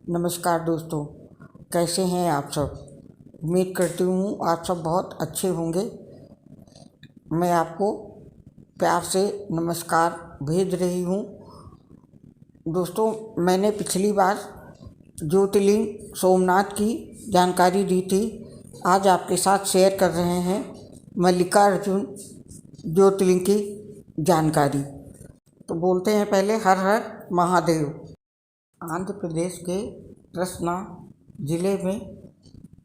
नमस्कार दोस्तों, कैसे हैं आप सब। उम्मीद करती हूँ आप सब बहुत अच्छे होंगे। मैं आपको प्यार से नमस्कार भेज रही हूँ। दोस्तों, मैंने पिछली बार ज्योतिर्लिंग सोमनाथ की जानकारी दी थी। आज आपके साथ शेयर कर रहे हैं मल्लिकार्जुन ज्योतिर्लिंग की जानकारी। तो बोलते हैं पहले हर हर महादेव। आंध्र प्रदेश के कृष्णा जिले में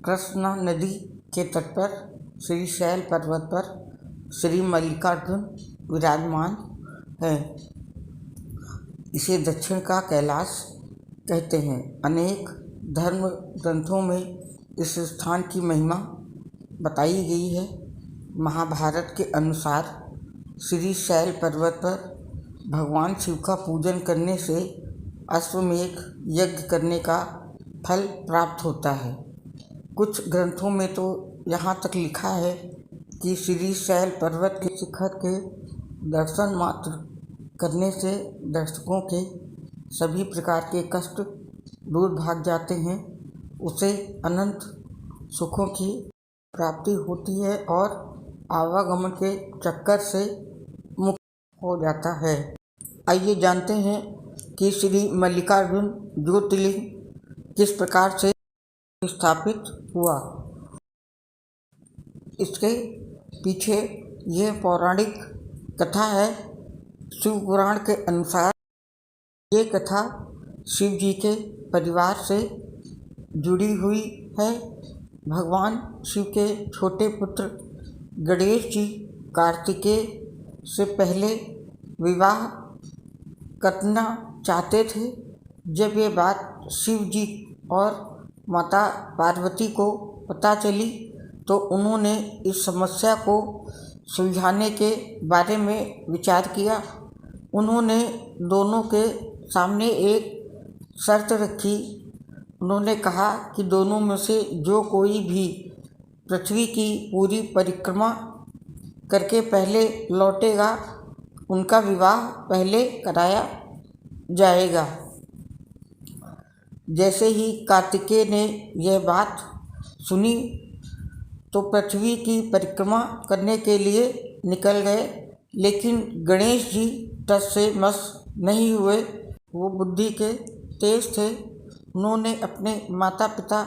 कृष्णा नदी के तट पर श्रीशैल पर्वत पर श्री मल्लिकार्जुन विराजमान है। इसे दक्षिण का कैलाश कहते हैं। अनेक धर्म ग्रंथों में इस स्थान की महिमा बताई गई है। महाभारत के अनुसार श्रीशैल पर्वत पर भगवान शिव का पूजन करने से अश्वमेध यज्ञ करने का फल प्राप्त होता है। कुछ ग्रंथों में तो यहाँ तक लिखा है कि श्रीशैल पर्वत के शिखर के दर्शन मात्र करने से दर्शकों के सभी प्रकार के कष्ट दूर भाग जाते हैं, उसे अनंत सुखों की प्राप्ति होती है और आवागमन के चक्कर से मुक्त हो जाता है। आइए जानते हैं कि श्री मल्लिकार्जुन ज्योतिर्लिंग किस प्रकार से स्थापित हुआ। इसके पीछे यह पौराणिक कथा है। शिव पुराण के अनुसार ये कथा शिव जी के परिवार से जुड़ी हुई है। भगवान शिव के छोटे पुत्र गणेश जी कार्तिकेय से पहले विवाह करना चाहते थे। जब ये बात शिव जी और माता पार्वती को पता चली तो उन्होंने इस समस्या को सुलझाने के बारे में विचार किया। उन्होंने दोनों के सामने एक शर्त रखी। उन्होंने कहा कि दोनों में से जो कोई भी पृथ्वी की पूरी परिक्रमा करके पहले लौटेगा, उनका विवाह पहले कराया जाएगा। जैसे ही कार्तिकेय ने यह बात सुनी तो पृथ्वी की परिक्रमा करने के लिए निकल गए, लेकिन गणेश जी टस से मस नहीं हुए। वो बुद्धि के तेज थे। उन्होंने अपने माता पिता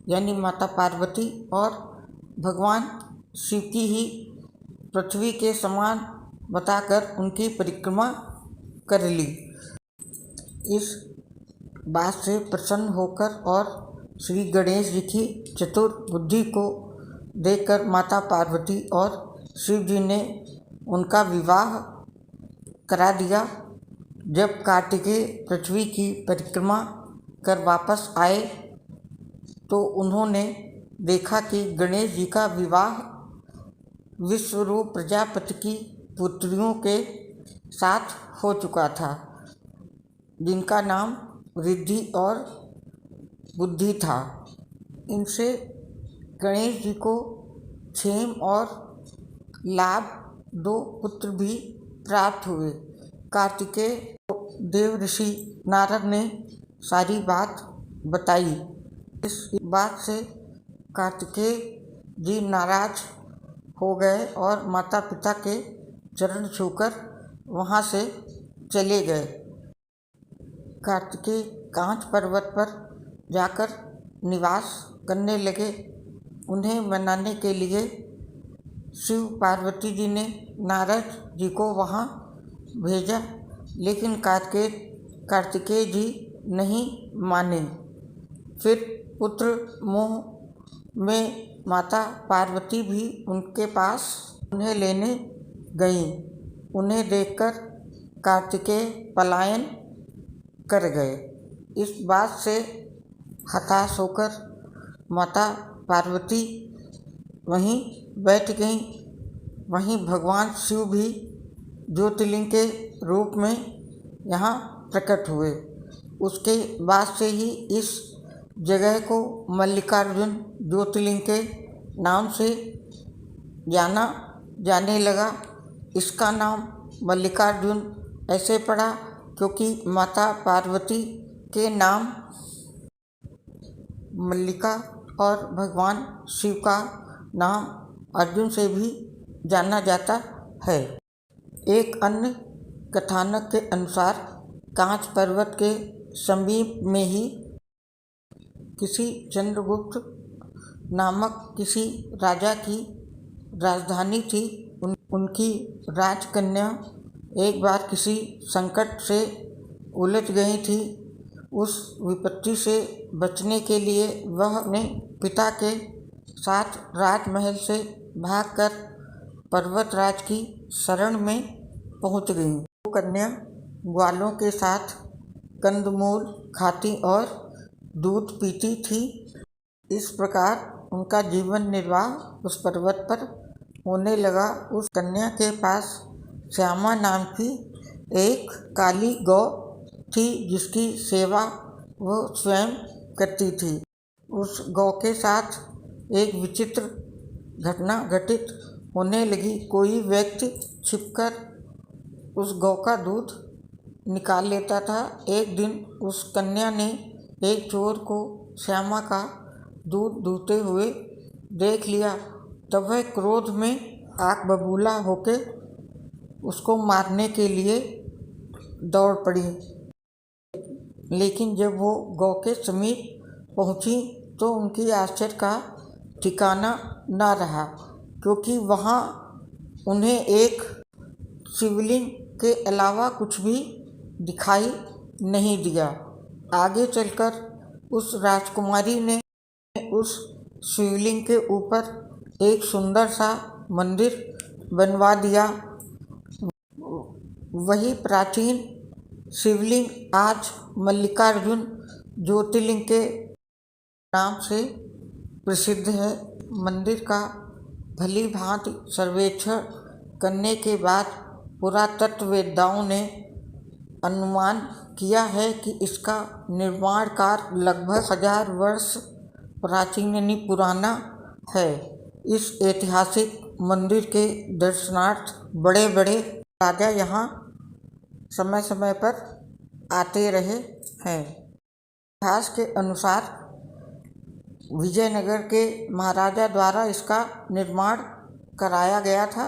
यानी माता पार्वती और भगवान शिव की ही पृथ्वी के समान बताकर उनकी परिक्रमा कर ली। इस बात से प्रसन्न होकर और श्री गणेश जी की चतुर बुद्धि को देखकर माता पार्वती और शिव जी ने उनका विवाह करा दिया। जब कार्तिकेय पृथ्वी की परिक्रमा कर वापस आए तो उन्होंने देखा कि गणेश जी का विवाह विश्वरूप प्रजापति की पुत्रियों के साथ हो चुका था, जिनका नाम रिद्धि और बुद्धि था। इनसे गणेश जी को क्षेम और लाभ दो पुत्र भी प्राप्त हुए। कार्तिकेय देव ऋषि नारद ने सारी बात बताई। इस बात से कार्तिकेय जी नाराज हो गए और माता पिता के चरण छूकर वहाँ से चले गए। कार्तिकेय कांच पर्वत पर जाकर निवास करने लगे। उन्हें मनाने के लिए शिव पार्वती जी ने नारद जी को वहाँ भेजा, लेकिन कार्तिकेय जी नहीं माने। फिर पुत्र मोह में माता पार्वती भी उनके पास उन्हें लेने गईं। उन्हें देखकर कार्तिकेय पलायन कर गए। इस बात से हताश होकर माता पार्वती वहीं बैठ गईं। वहीं भगवान शिव भी ज्योतिर्लिंग के रूप में यहाँ प्रकट हुए। उसके बाद से ही इस जगह को मल्लिकार्जुन ज्योतिर्लिंग के नाम से जाना जाने लगा। इसका नाम मल्लिकार्जुन ऐसे पड़ा क्योंकि माता पार्वती के नाम मल्लिका और भगवान शिव का नाम अर्जुन से भी जाना जाता है। एक अन्य कथानक के अनुसार कांच पर्वत के समीप में ही किसी चंद्रगुप्त नामक किसी राजा की राजधानी थी। उनकी राजकन्या एक बार किसी संकट से उलझ गई थी। उस विपत्ति से बचने के लिए वह अपने पिता के साथ राजमहल से भागकर पर्वतराज की शरण में पहुंच गई। वो कन्या ग्वालों के साथ कंदमूल खाती और दूध पीती थी। इस प्रकार उनका जीवन निर्वाह उस पर्वत पर होने लगा। उस कन्या के पास श्यामा नाम की एक काली गौ थी, जिसकी सेवा वो स्वयं करती थी। उस गौ के साथ एक विचित्र घटना घटित होने लगी। कोई व्यक्ति छिपकर उस गौ का दूध निकाल लेता था। एक दिन उस कन्या ने एक चोर को श्यामा का दूध दूहते हुए देख लिया। तब वह क्रोध में आग बबूला होकर उसको मारने के लिए दौड़ पड़ी। लेकिन जब वो गौ के समीप पहुंची तो उनकी आश्चर्य का ठिकाना न रहा, क्योंकि वहां उन्हें एक शिवलिंग के अलावा कुछ भी दिखाई नहीं दिया। आगे चलकर उस राजकुमारी ने उस शिवलिंग के ऊपर एक सुंदर सा मंदिर बनवा दिया। वही प्राचीन शिवलिंग आज मल्लिकार्जुन ज्योतिर्लिंग के नाम से प्रसिद्ध है। मंदिर का भली भांति सर्वेक्षण करने के बाद पुरातत्ववेत्ताओं ने अनुमान किया है कि इसका निर्माण कार्य लगभग 1000 वर्ष प्राचीन यानी पुराना है। इस ऐतिहासिक मंदिर के दर्शनार्थ बड़े बड़े राजा यहाँ समय समय पर आते रहे हैं। इतिहास के अनुसार विजयनगर के महाराजा द्वारा इसका निर्माण कराया गया था।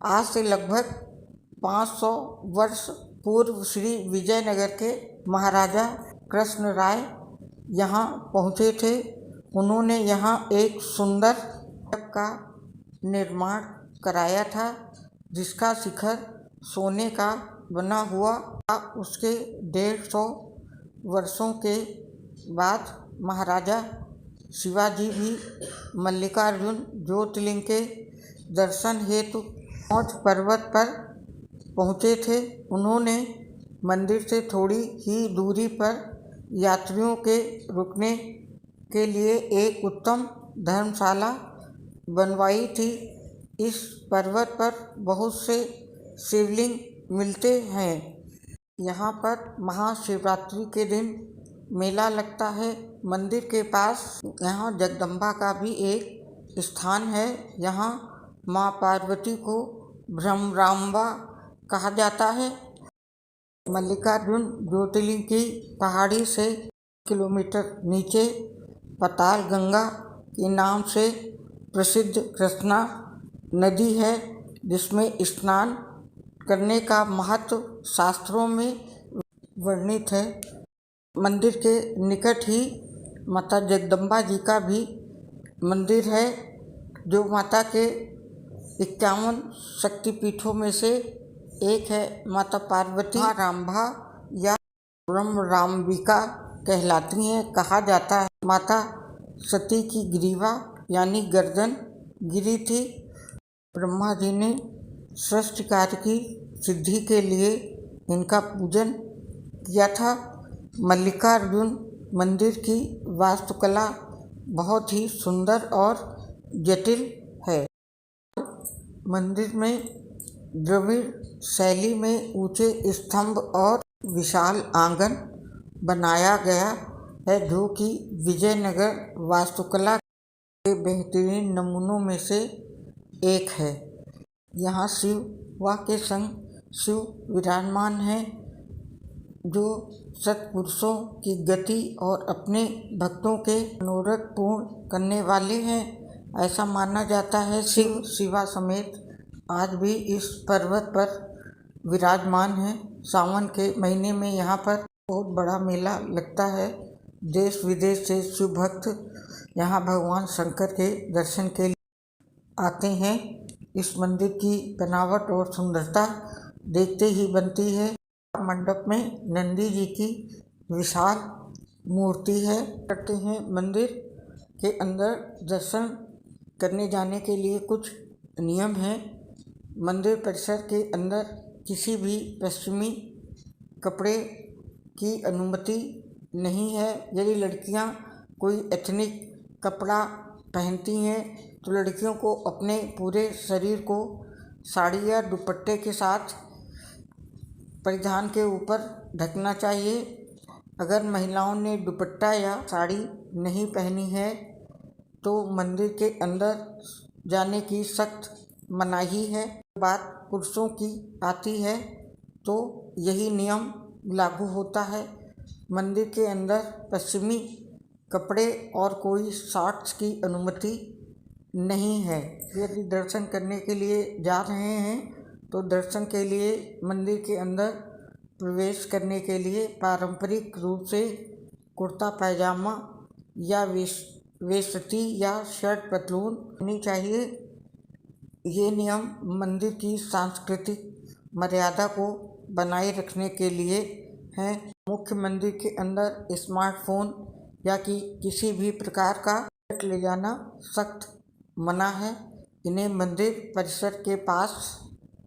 आज से लगभग 500 वर्ष पूर्व श्री विजयनगर के महाराजा कृष्ण राय यहाँ पहुँचे थे। उन्होंने यहाँ एक सुंदर का निर्माण कराया था, जिसका शिखर सोने का बना हुआ था। उसके 150 वर्षों के बाद महाराजा शिवाजी भी मल्लिकार्जुन ज्योतिर्लिंग के दर्शन हेतु मौज पर्वत पर पहुँचे थे। उन्होंने मंदिर से थोड़ी ही दूरी पर यात्रियों के रुकने के लिए एक उत्तम धर्मशाला बनवाई थी। इस पर्वत पर बहुत से शिवलिंग मिलते हैं। यहाँ पर महाशिवरात्रि के दिन मेला लगता है। मंदिर के पास यहाँ जगदम्बा का भी एक स्थान है। यहाँ माँ पार्वती को भ्रमरांबा कहा जाता है। मल्लिकार्जुन ज्योतिर्लिंग की पहाड़ी से किलोमीटर नीचे पाताल गंगा के नाम से प्रसिद्ध कृष्णा नदी है, जिसमें स्नान करने का महत्व शास्त्रों में वर्णित है। मंदिर के निकट ही माता जगदम्बा जी का भी मंदिर है, जो माता के 51 शक्तिपीठों में से एक है। माता पार्वती रांभा या ब्रह्मरांबिका कहलाती हैं। कहा जाता है माता सती की ग्रीवा यानी गर्दन गिरी थी। ब्रह्मा जी ने सृष्टि कार्य की सिद्धि के लिए इनका पूजन किया था। मल्लिकार्जुन मंदिर की वास्तुकला बहुत ही सुंदर और जटिल है। मंदिर में द्रविड़ शैली में ऊंचे स्तंभ और विशाल आंगन बनाया गया है, जो कि विजयनगर वास्तुकला के बेहतरीन नमूनों में से एक है। यहाँ शिव व के संग शिव विराजमान हैं। जो सत्पुरुषों की गति और अपने भक्तों के मनोरथ पूर्ण करने वाले हैं। ऐसा माना जाता है शिव शिवा समेत आज भी इस पर्वत पर विराजमान है। सावन के महीने में यहाँ पर बहुत बड़ा मेला लगता है। देश विदेश से शिव भक्त यहाँ भगवान शंकर के दर्शन के लिए आते हैं। इस मंदिर की बनावट और सुंदरता देखते ही बनती है। मंडप में नंदी जी की विशाल मूर्ति है। करते हैं मंदिर के अंदर दर्शन करने जाने के लिए कुछ नियम हैं। मंदिर परिसर के अंदर किसी भी पश्चिमी कपड़े की अनुमति नहीं है। यदि लड़कियां कोई एथनिक कपड़ा पहनती हैं तो लड़कियों को अपने पूरे शरीर को साड़ी या दुपट्टे के साथ परिधान के ऊपर ढकना चाहिए। अगर महिलाओं ने दुपट्टा या साड़ी नहीं पहनी है तो मंदिर के अंदर जाने की सख्त मनाही है। बात पुरुषों की आती है तो यही नियम लागू होता है। मंदिर के अंदर पश्चिमी कपड़े और कोई शॉर्ट्स की अनुमति नहीं है। यदि दर्शन करने के लिए जा रहे हैं तो दर्शन के लिए मंदिर के अंदर प्रवेश करने के लिए पारंपरिक रूप से कुर्ता पैजामा या वेष्टी या शर्ट पतलून होनी चाहिए। ये नियम मंदिर की सांस्कृतिक मर्यादा को बनाए रखने के लिए हैं। मुख्य मंदिर के अंदर स्मार्टफोन या किसी भी प्रकार का ले जाना सख्त मना है। इन्हें मंदिर परिसर के पास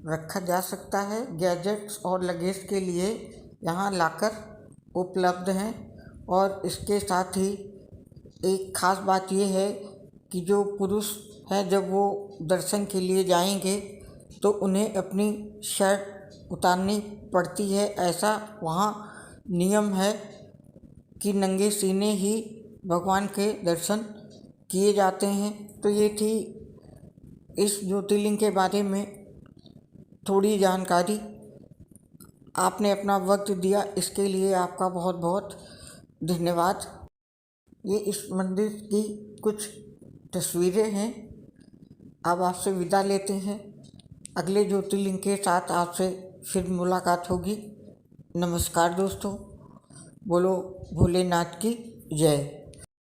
रखा जा सकता है। गैजेट्स और लगेज के लिए यहाँ लॉकर उपलब्ध हैं। और इसके साथ ही एक ख़ास बात यह है कि जो पुरुष हैं जब वो दर्शन के लिए जाएंगे तो उन्हें अपनी शर्ट उतारनी पड़ती है। ऐसा वहाँ नियम है कि नंगे सीने ही भगवान के दर्शन किए जाते हैं। तो ये थी इस ज्योतिर्लिंग के बारे में थोड़ी जानकारी। आपने अपना वक्त दिया, इसके लिए आपका बहुत बहुत धन्यवाद। ये इस मंदिर की कुछ तस्वीरें हैं। अब आपसे विदा लेते हैं। अगले ज्योतिर्लिंग के साथ आपसे फिर मुलाकात होगी। नमस्कार दोस्तों, बोलो भोलेनाथ की जय।